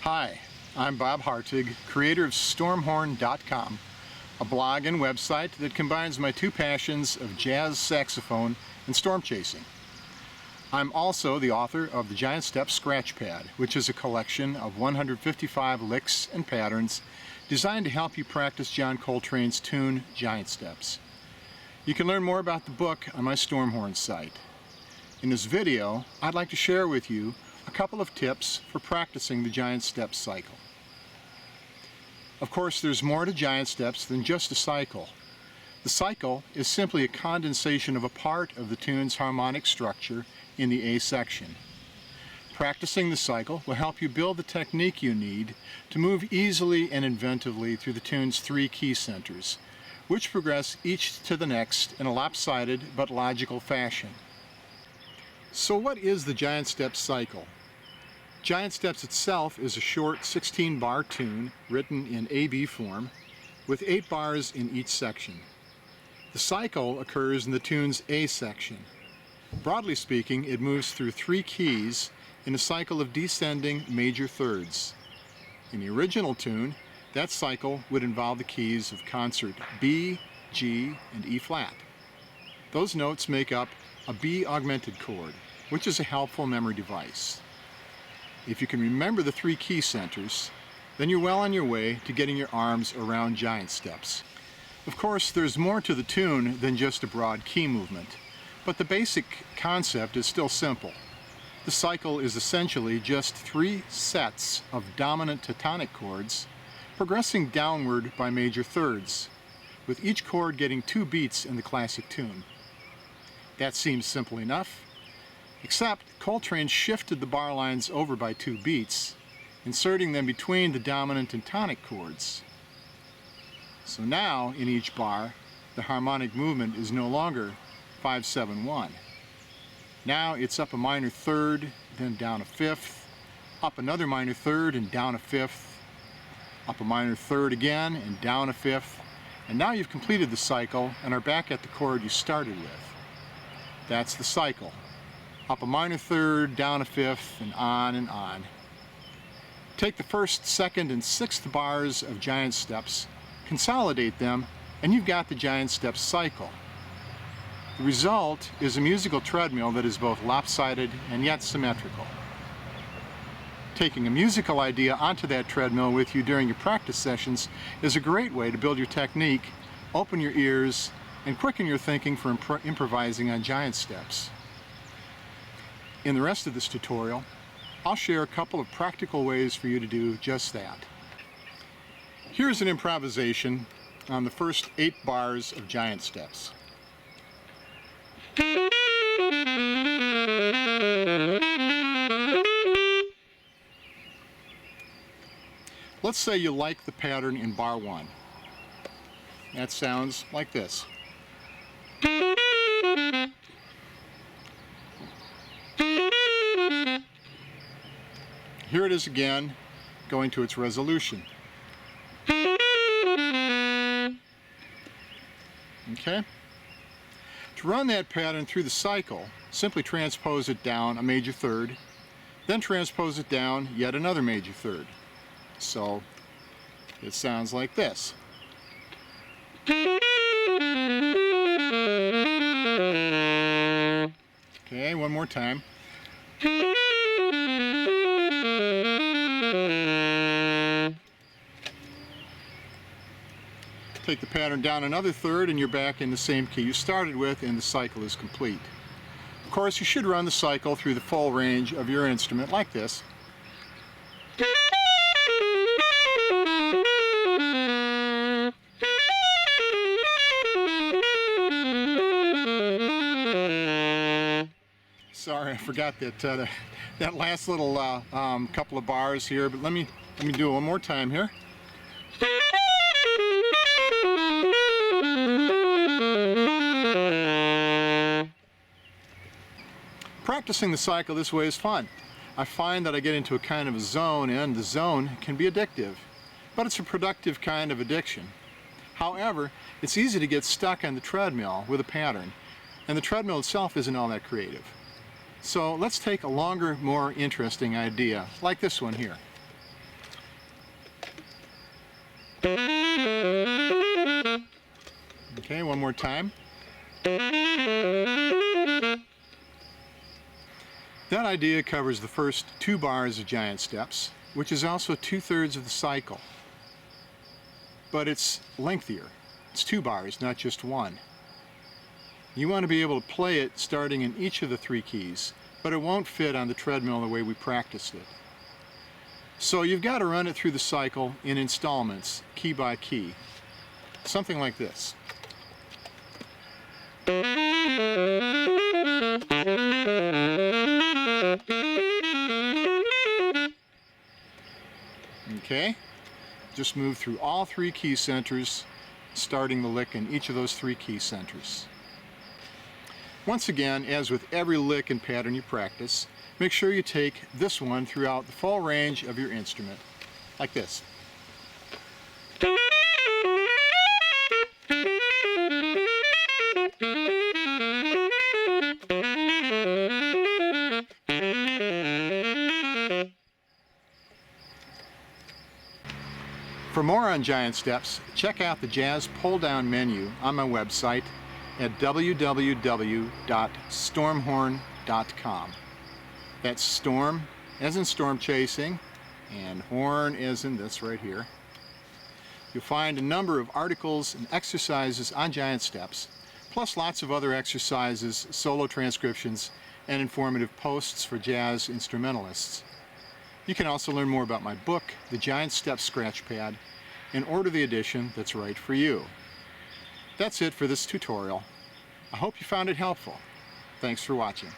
Hi, I'm Bob Hartig, creator of Stormhorn.com, a blog and website that combines my two passions of jazz saxophone and storm chasing. I'm also the author of the Giant Steps Scratch Pad, which is a collection of 155 licks and patterns designed to help you practice John Coltrane's tune, Giant Steps. You can learn more about the book on my Stormhorn site. In this video, I'd like to share with you a couple of tips for practicing the Giant Steps cycle. Of course, there's more to Giant Steps than just a cycle. The cycle is simply a condensation of a part of the tune's harmonic structure in the A section. Practicing the cycle will help you build the technique you need to move easily and inventively through the tune's three key centers, which progress each to the next in a lopsided but logical fashion. So what is the Giant Steps cycle? Giant Steps itself is a short 16-bar tune written in AB form with 8 bars in each section. The cycle occurs in the tune's A section. Broadly speaking, it moves through 3 keys in a cycle of descending major thirds. In the original tune, that cycle would involve the keys of concert B, G, and E flat. Those notes make up a B augmented chord, which is a helpful memory device. If you can remember the 3 key centers, then you're well on your way to getting your arms around Giant Steps. Of course, there's more to the tune than just a broad key movement, but the basic concept is still simple. The cycle is essentially just 3 sets of dominant tonic chords progressing downward by major thirds, with each chord getting 2 beats in the classic tune. That seems simple enough, except Coltrane shifted the bar lines over by 2 beats, inserting them between the dominant and tonic chords. So now, in each bar, the harmonic movement is no longer 5-7-1. Now it's up a minor third, then down a fifth, up another minor third and down a fifth, up a minor third again and down a fifth, and now you've completed the cycle and are back at the chord you started with. That's the cycle. Up a minor third, down a fifth, and on and on. Take the first, second, and sixth bars of Giant Steps, consolidate them, and you've got the Giant Steps cycle. The result is a musical treadmill that is both lopsided and yet symmetrical. Taking a musical idea onto that treadmill with you during your practice sessions is a great way to build your technique, open your ears, and quicken your thinking for improvising on Giant Steps. In the rest of this tutorial, I'll share a couple of practical ways for you to do just that. Here's an improvisation on the first 8 bars of Giant Steps. Let's say you like the pattern in bar 1. That sounds like this. Here it is again, going to its resolution. Okay? To run that pattern through the cycle, simply transpose it down a major third, then transpose it down yet another major third. So it sounds like this. Okay, one more time. Take the pattern down another third and you're back in the same key you started with, and the cycle is complete. Of course, you should run the cycle through the full range of your instrument like this. Sorry, I forgot that that last little couple of bars here, but let me do it one more time here. Practicing the cycle this way is fun. I find that I get into a kind of a zone, and the zone can be addictive, but it's a productive kind of addiction. However, it's easy to get stuck on the treadmill with a pattern, and the treadmill itself isn't all that creative. So let's take a longer, more interesting idea, like this one here. Okay, one more time. That idea covers the first 2 bars of giant steps, which is also 2/3 of the cycle. But it's lengthier. It's 2 bars, not just 1. You want to be able to play it starting in each of the 3 keys, but it won't fit on the treadmill the way we practiced it. So you've got to run it through the cycle in installments, key by key. Something like this. Okay, just move through all 3 key centers, starting the lick in each of those 3 key centers. Once again, as with every lick and pattern you practice, make sure you take this one throughout the full range of your instrument, like this. For more on giant steps, check out the jazz pull-down menu on my website at www.Stormhorn.com. That's storm as in storm chasing, and horn as in this right here. You'll find a number of articles and exercises on giant steps, plus lots of other exercises, solo transcriptions, and informative posts for jazz instrumentalists. You can also learn more about my book, The Giant Steps Scratchpad, and order the edition that's right for you. That's it for this tutorial. I hope you found it helpful. Thanks for watching.